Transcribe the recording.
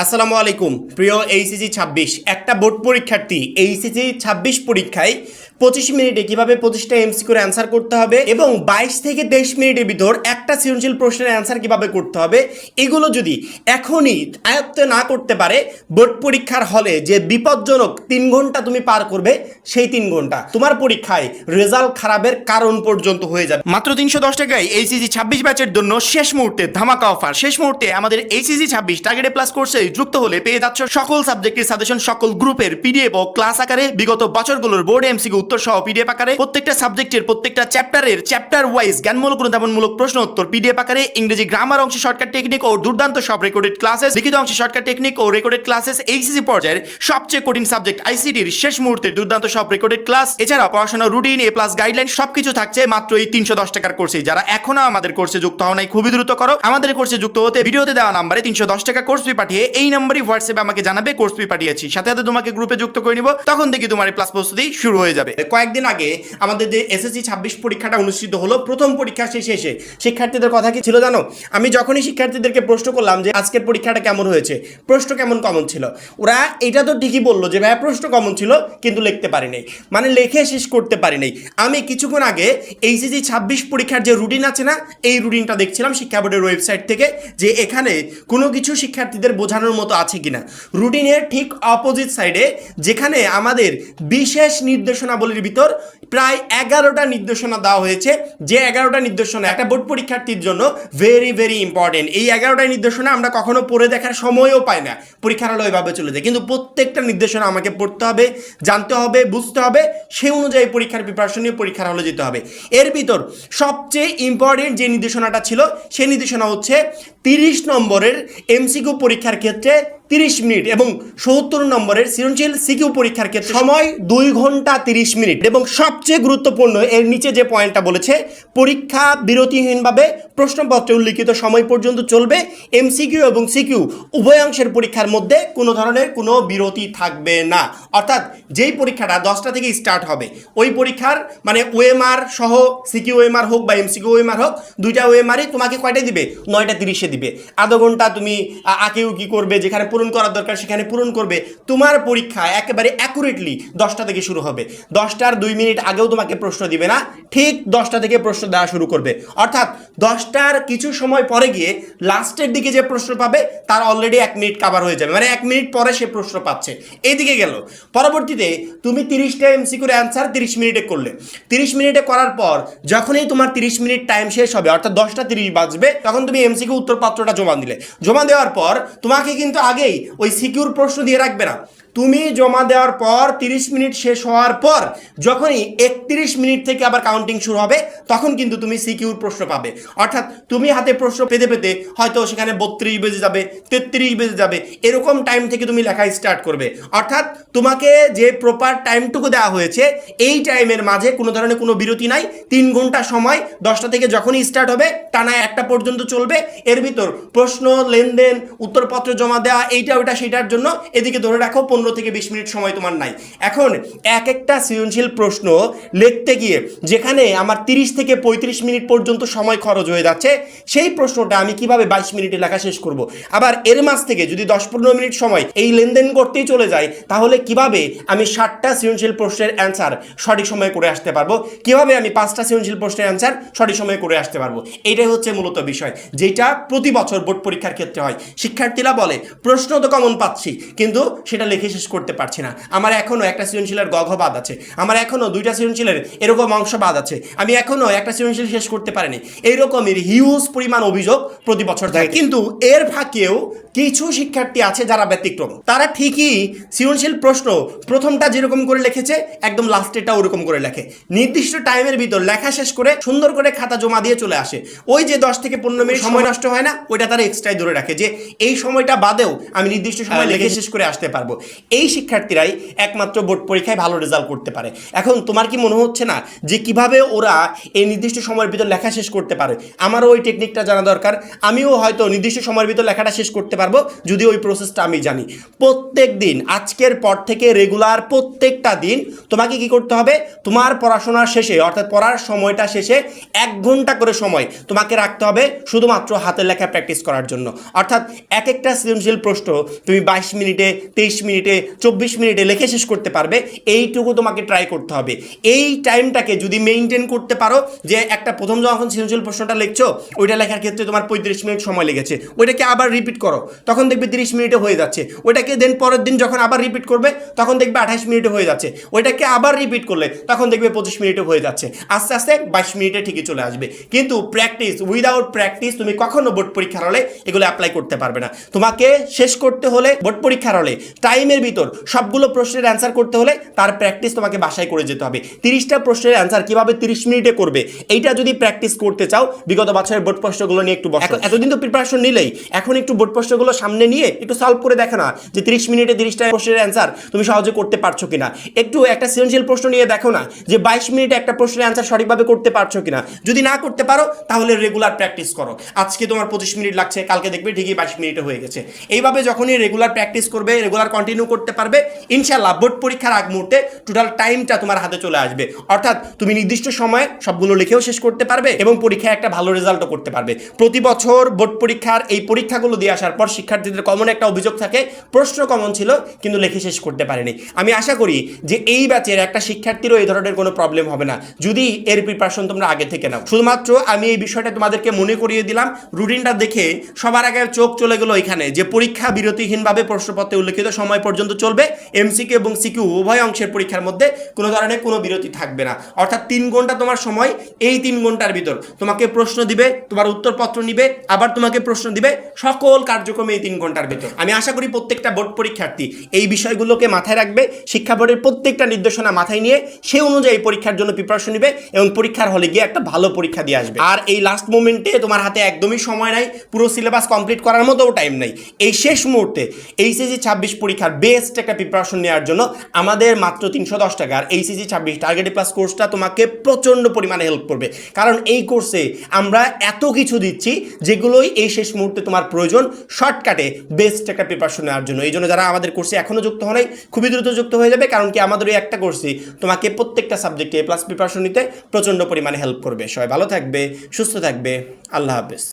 আসসালামু আলাইকুম প্রিয় এইচএসসি 26 একটা বোর্ড পরীক্ষার্থী এইচএসসি 26 পরীক্ষায় 25 মিনিটে কিভাবে 25টা এমসিকিউর অ্যান্সার করতে হবে এবং 22 থেকে 23 মিনিটের ভিতর একটা সৃজনশীল প্রশ্নের অ্যান্সার কিভাবে করতে হবে, এগুলো যদি এখনই আয়ত্ত না করতে পারে, বোর্ড পরীক্ষার হলে যে বিপজ্জনক 3 ঘন্টা তুমি পার করবে, সেই 3 ঘন্টা তোমার পরীক্ষায় রেজাল্ট খারাপের কারণ পর্যন্ত হয়ে যাবে। মাত্র 310 টাকায় এইচএসসি 26 ব্যাচের জন্য শেষ মুহূর্তে ধামাকা অফার। শেষ মুহূর্তে আমাদের এইচএসসি 26 টার্গেট প্লাস কোর্সে যুক্ত হলে পেয়ে যাচ্ছ সকল সাবজেক্টের সাজেশন, সকল গ্রুপের পিডিএফ ও ক্লাস আকারে, বিগত বছরগুলোর বোর্ড এমসিকিউ উত্তর সহ পিডিএফ আকারে, প্রত্যেকটা সাবজেক্টের প্রত্যেকটা চ্যাপ্টার ওয়াইজ জ্ঞানমূলক অনুধাবনমূলক প্রশ্ন উত্তর পিডিএফ আকারে, ইংরেজি গ্রামার অংশে শর্টকাট টেকনিক ও দুর্দান্ত সব রেকর্ডেড ক্লাসেস, লিখিত অংশে শর্টকাট টেকনিক ও রেকর্ডেড ক্লাসেস, এইচএসসি পর্যায়ের সবচেয়ে কঠিন সাবজেক্ট আইসিটির শেষ মুহূর্তে দুর্দান্ত সব রেকর্ডেড ক্লাস, এছাড়া পড়াশোনা রুটিন, এ প্লাস গাইডলাইন সবকিছু থাকছে মাত্র এই 310 টাকার কোর্সে। যারা এখনো আমাদের কোর্সে যুক্ত হও নাই, খুবই দ্রুত করো। আমাদের কোর্সে যুক্ত হতে ভিডিওতে দেওয়া নাম্বারে 310 টাকা কোর্স ফি পাঠিয়ে এই নাম্বারই হোয়াটসঅ্যাপে আমাকে জানাবে কোর্স ফি পাঠিয়েছি, সাথে সাথে তোমাকে গ্রুপে যুক্ত করে নিব। তখন থেকে তোমার ক্লাস প্রস্তুতি শুরু হয়ে যাবে। কয়েকদিন আগে আমাদের যে এসএসসি 26 পরীক্ষাটা অনুষ্ঠিত হলো, প্রথম পরীক্ষা শেষে শিক্ষার্থীদের কথা কি ছিল জানো? আমি যখনই শিক্ষার্থীদেরকে প্রশ্ন করলাম যে আজকের পরীক্ষাটা কেমন হয়েছে, প্রশ্ন কেমন কমন ছিল, ওরা এটা তো ঠিকই বললো যে ভাইয়া প্রশ্ন কমন ছিল, কিন্তু লিখতে পারি নাই, মানে লেখে শেষ করতে পারি নাই। আমি কিছুক্ষণ আগে এইচএসসি 26 পরীক্ষার যে রুটিন আছে না, এই রুটিনটা দেখছিলাম শিক্ষা বোর্ডের ওয়েবসাইট থেকে, যে এখানে কোনো কিছু শিক্ষার্থীদের বোঝানোর মতো আছে কিনা। রুটিনের ঠিক অপোজিট সাইডে যেখানে আমাদের বিশেষ নির্দেশনাবলীর ভিতর প্রায় 11টা নির্দেশনা দেওয়া হয়েছে, যে 11টা নির্দেশনা একটা বোর্ড পরীক্ষার্থীর জন্য ভেরি ভেরি ইম্পর্টেন্ট। এই 11টা নির্দেশনা আমরা কখনো পড়ে দেখার সময়ও পাই না, পরীক্ষার হলে ওইভাবে চলে যায়, কিন্তু প্রত্যেকটা নির্দেশনা আমাকে পড়তে হবে, জানতে হবে, বুঝতে হবে, সেই অনুযায়ী পরীক্ষার প্রিপারেশন নিয়ে পরীক্ষার হলে যেতে হবে। এর ভিতর সবচেয়ে ইম্পর্টেন্ট যে নির্দেশনাটা ছিল, সেই নির্দেশনা হচ্ছে 30 নম্বরের এমসিকিউ পরীক্ষার ক্ষেত্রে 30 মিনিট এবং 70 নম্বরের সৃজনশীল সিকিউ পরীক্ষার ক্ষেত্রে সময় 2 ঘন্টা 30 মিনিট। এবং সবচেয়ে গুরুত্বপূর্ণ এর নিচে যে পয়েন্টটা বলেছে, পরীক্ষা বিরতিহীনভাবে প্রশ্নপত্রে উল্লিখিত সময় পর্যন্ত চলবে। এমসিকিউ এবং সিকিউ উভয়াংশের পরীক্ষার মধ্যে কোনো ধরনের কোনো বিরতি থাকবে না। অর্থাৎ যেই পরীক্ষাটা 10টা থেকে স্টার্ট হবে, ওই পরীক্ষার মানে ওএমআর সহ সিকিউ ওএমআর হোক বা এমসিকিউ ওএমআর হোক, দুইটা ওএমআরই তোমাকে কয়টায় দিবে? 9টা 30-এ দিবে। আধা ঘন্টা তুমি আঁকেও কি করবে, যেখানে পূরণ করার দরকার সেখানে পূরণ করবে। তোমার পরীক্ষা একেবারে অ্যাকুরেটলি 10টা থেকে শুরু হবে। 10টার 2 মিনিট আগেও তোমাকে প্রশ্ন দিবে না, ঠিক 10টা থেকে প্রশ্ন দেওয়া শুরু করবে। অর্থাৎ 10টার কিছু সময় পরে গিয়ে লাস্টের দিকে যে প্রশ্ন পাবে তার অলরেডি 1 মিনিট কাভার হয়ে যাবে, মানে 1 মিনিট পরে সে প্রশ্ন পাচ্ছে। এইদিকে গেল, পরবর্তীতে তুমি 30টা এমসিকিউর অ্যান্সার 30 মিনিটে করলে, 30 মিনিটে করার পর যখনই তোমার 30 মিনিট টাইম শেষ হবে, অর্থাৎ 10টা 30 বাজবে, তখন তুমি এমসিকিউ উত্তরপত্রটা জমা দিলে। জমা দেওয়ার পর তোমাকে কিন্তু আগেই ওই সিকিউর প্রশ্ন দিয়ে রাখবে না। তুমি জমা দেওয়ার পর 30 মিনিট শেষ হওয়ার পর যখনই 31 মিনিট থেকে আবার কাউন্টিং শুরু হবে, তখন কিন্তু তুমি সিকিউর প্রশ্ন পাবে। অর্থাৎ তুমি হাতে প্রশ্ন পেতে পেতে হয়তো সেখানে 32 বেজে যাবে, 33 বেজে যাবে, এরকম টাইম থেকে তুমি লেখা স্টার্ট করবে। অর্থাৎ তোমাকে যে প্রপার টাইমটুকু দেওয়া হয়েছে, এই টাইমের মাঝে কোনো ধরনের কোনো বিরতি নাই। 3 ঘন্টা সময় 10টা থেকে যখনই স্টার্ট হবে টানা 1টা পর্যন্ত চলবে। এর ভিতর প্রশ্ন, লেনদেন, উত্তরপত্র জমা দেওয়া, এইটা ওইটা সেটার জন্য এদিকে ধরে রাখো 15 থেকে 20 মিনিট সময় তোমার নাই। এখন এক একটা সৃজনশীল প্রশ্ন লিখতে গিয়ে যেখানে আমার 30 থেকে 35 মিনিট পর্যন্ত সময় খরচ হয়ে যাচ্ছে, সেই প্রশ্নটা আমি কিভাবে 22 মিনিটে লেখা শেষ করব? আবার এর মাঝ থেকে যদি 10-15 মিনিট সময় এই লেনদেন করতেই চলে যায়, তাহলে কিভাবে আমি 60টা সৃজনশীল প্রশ্নের অ্যান্সার সঠিক সময়ে করে আসতে পারবো? কিভাবে আমি 5টা সৃজনশীল প্রশ্নের অ্যান্সার সঠিক সময়ে করে আসতে পারবো? এইটাই হচ্ছে মূলত বিষয়, যেটা প্রতি বছর বোর্ড পরীক্ষার ক্ষেত্রে হয়। শিক্ষার্থীরা বলে প্রশ্ন তো কমন পাচ্ছি, কিন্তু সেটা লিখে শেষ করতে পারছি না, আমার এখনো একটা সৃজনশীলের গঘ বাদ আছে, আমার এখনো 2টা সৃজনশীলের এরকম অংশ বাদ আছে, আমি এখনো একটা সৃজনশীল শেষ করতে পারিনি। এইরকমের হিউজ পরিমাণ অভিযোগ প্রতি বছর থাকে। কিন্তু এর ফাঁকেও কিছু শিক্ষার্থী আছে যারা ব্যতিক্রম। তারা ঠিকই সৃজনশীল প্রশ্ন প্রথমটা যেরকম করে লিখেছে, একদম লাস্টেরটা ওরকম করে লেখে, নির্দিষ্ট টাইমের ভিতর লেখা শেষ করে সুন্দর করে খাতা জমা দিয়ে চলে আসে। ওই যে 10 থেকে 15 মিনিট সময় নষ্ট হয় না, ওইটা তারা এক্সট্রাই ধরে রাখে যে এই সময়টা বাদেও আমি নির্দিষ্ট সময় লিখে শেষ করে আসতে পারবো। এই শিক্ষার্থীরাই একমাত্র বোর্ড পরীক্ষায় ভালো রেজাল্ট করতে পারে। এখন তোমার কি মনে হচ্ছে না যে কিভাবে ওরা এই নির্দিষ্ট সময়ের ভিতর লেখা শেষ করতে পারে? আমারও ওই টেকনিকটা জানা দরকার। আমিও হয়তো নির্দিষ্ট সময়ের ভিতর লেখাটা শেষ করতে পারবো যদি ওই প্রসেসটা আমি জানি। প্রত্যেক দিন আজকের পর থেকে রেগুলার প্রত্যেকটা দিন তোমাকে কি করতে হবে, তোমার পড়াশোনার শেষে অর্থাৎ পড়ার সময়টা শেষে 1 ঘন্টা করে সময় তোমাকে রাখতে হবে শুধুমাত্র হাতের লেখা প্র্যাকটিস করার জন্য। অর্থাৎ এক একটা সৃজনশীল প্রশ্ন তুমি 22 মিনিটে, 23 মিনিটে, 24 মিনিটে লিখে শেষ করতে পারবে, এইটুকু তোমাকে ট্রাই করতে হবে। এই টাইমটাকে যদি মেনটেন করতে পারো, যে একটা প্রথম যখন সৃজনশীল প্রশ্নটা লিখছো ওইটা লেখার ক্ষেত্রে তোমার 35 মিনিট সময় লেগেছে, ওইটাকে আবার রিপিট করো, তখন দেখবে 30 মিনিটে হয়ে যাচ্ছে। ওইটাকে দেন পরের দিন যখন আবার রিপিট করবে তখন দেখবে 28 মিনিটে হয়ে যাচ্ছে। ওইটাকে আবার রিপিট করলে তখন দেখবে 25 মিনিটে হয়ে যাচ্ছে। আস্তে আস্তে 22 মিনিটে ঠিকই চলে আসবে। কিন্তু প্র্যাকটিস, উইদাউট প্র্যাকটিস তুমি কখনো বোর্ড পরীক্ষার হলে এগুলো অ্যাপ্লাই করতে পারবে না। তোমাকে শেষ করতে হলে বোর্ড পরীক্ষার হলে টাইমের ভিতর সবগুলো প্রশ্নের অ্যান্সার করতে হলে তার প্র্যাকটিস তোমাকে বাসায় করে যেতে হবে। 30টা প্রশ্নের অ্যান্সার কিভাবে 30 মিনিটে করবে এইটা যদি প্র্যাকটিস করতে চাও, বিগত বছরের বোর্ড প্রশ্নগুলো নিয়ে একটু বসো। এতদিন তো প্রিপারেশন নিলেই, এখন একটু বোর্ড প্রশ্নগুলো সামনে নিয়ে একটু সলভ করে দেখো না যে 30 মিনিটে 30টা প্রশ্নের অ্যান্সার তুমি সহজে করতে পারছো কিনা। একটু একটা সৃজনশীল প্রশ্ন নিয়ে দেখো না যে 22 মিনিটে একটা প্রশ্নের অ্যান্সার সঠিকভাবে করতে পারছো কিনা। যদি না করতে পারো তাহলে রেগুলার প্র্যাকটিস করো। আজকে তোমার 25 মিনিট লাগছে, কালকে দেখবে ঠিকই 22 মিনিটে হয়ে গেছে। এইভাবে যখনই রেগুলার প্র্যাকটিস করবে, রেগুলার কন্টিনিউ করতে পারবে, ইনশাআল্লাহ বোর্ড পরীক্ষার আগ মুহূর্তে টোটাল টাইমটা তোমার হাতে চলে আসবে। অর্থাৎ তুমি নির্দিষ্ট সময়ে সবগুলো লিখেও শেষ করতে পারবে এবং পরীক্ষায় একটা ভালো রেজাল্টও করতে পারবে। প্রতি বছর বোর্ড পরীক্ষার এই পরীক্ষাগুলো দিয়ে আসার পর শিক্ষার্থীদের কমন একটা অভিযোগ থাকে, প্রশ্ন কমন ছিল কিন্তু লিখে শেষ করতে পারেনি। আমি আশা করি যে এই ব্যাচের একটা শিক্ষার্থীরও এই ধরনের কোনো প্রবলেম হবে না যদি এর প্রিপারেশন তোমরা আগে থেকে নাও। শুধুমাত্র আমি এই বিষয়টা তোমাদেরকে মনে করিয়ে দিলাম। রুটিনটা দেখে সবার আগে চোখ চলে গেল এখানে যে পরীক্ষা বিরতিহীনভাবে প্রশ্নপত্রে উল্লেখিত সময় পর্যন্ত চলবে। এমসিকিউ এবং সিকিউ উভয় অংশের পরীক্ষার মধ্যে কোনো ধরনের কোনো বিরতি থাকবে না। অর্থাৎ 3 ঘন্টা তোমার সময়, এই 3 ঘন্টার ভিতর তোমাকে প্রশ্ন দিবে, তোমার উত্তরপত্র নিবে, আবার তোমাকে প্রশ্ন দিবে, সকল কার্যক্রমে এই 3 ঘন্টার ভিতর। আমি আশা করি প্রত্যেকটা বোর্ড পরীক্ষার্থী এই বিষয়গুলোকে মাথায় রাখবে, শিক্ষা বোর্ডের প্রত্যেকটা নির্দেশনা মাথায় নিয়ে সেই অনুযায়ী পরীক্ষার জন্য প্রিপারেশন নিবে এবং পরীক্ষার হলে গিয়ে একটা ভালো পরীক্ষা দিয়ে আসবে। আর এই লাস্ট মোমেন্টে তোমার হাতে একদমই সময় নাই, পুরো সিলেবাস কমপ্লিট করার মতোও টাইম নাই। এই শেষ মুহূর্তে এইচএসসি 26 পরীক্ষার বেস্ট একটা প্রিপারেশন নেওয়ার জন্য আমাদের মাত্র 310 টাকার এইচএসসি 26 টার্গেটেড প্লাস কোর্সটা তোমাকে প্রচণ্ড পরিমাণে হেল্প করবে। কারণ এই কোর্সে আমরা এত কিছু দিচ্ছি যেগুলোই এই শেষ মুহূর্তে তোমার প্রয়োজন শর্টকাটে বেস্ট একটা প্রিপারেশন নেওয়ার জন্য। এই জন্য যারা আমাদের কোর্সে এখনও যুক্ত হয় নাই, খুবই দ্রুত যুক্ত হয়ে যাবে, কারণ কি আমাদের এই একটা কোর্সই তোমাকে প্রত্যেকটা সাবজেক্টে A+ প্রিপারেশন নিতে প্রচণ্ড পরিমাণে হেল্প করবে। সবাই ভালো থাকবে, সুস্থ থাকবে, আল্লাহ হাফেজ।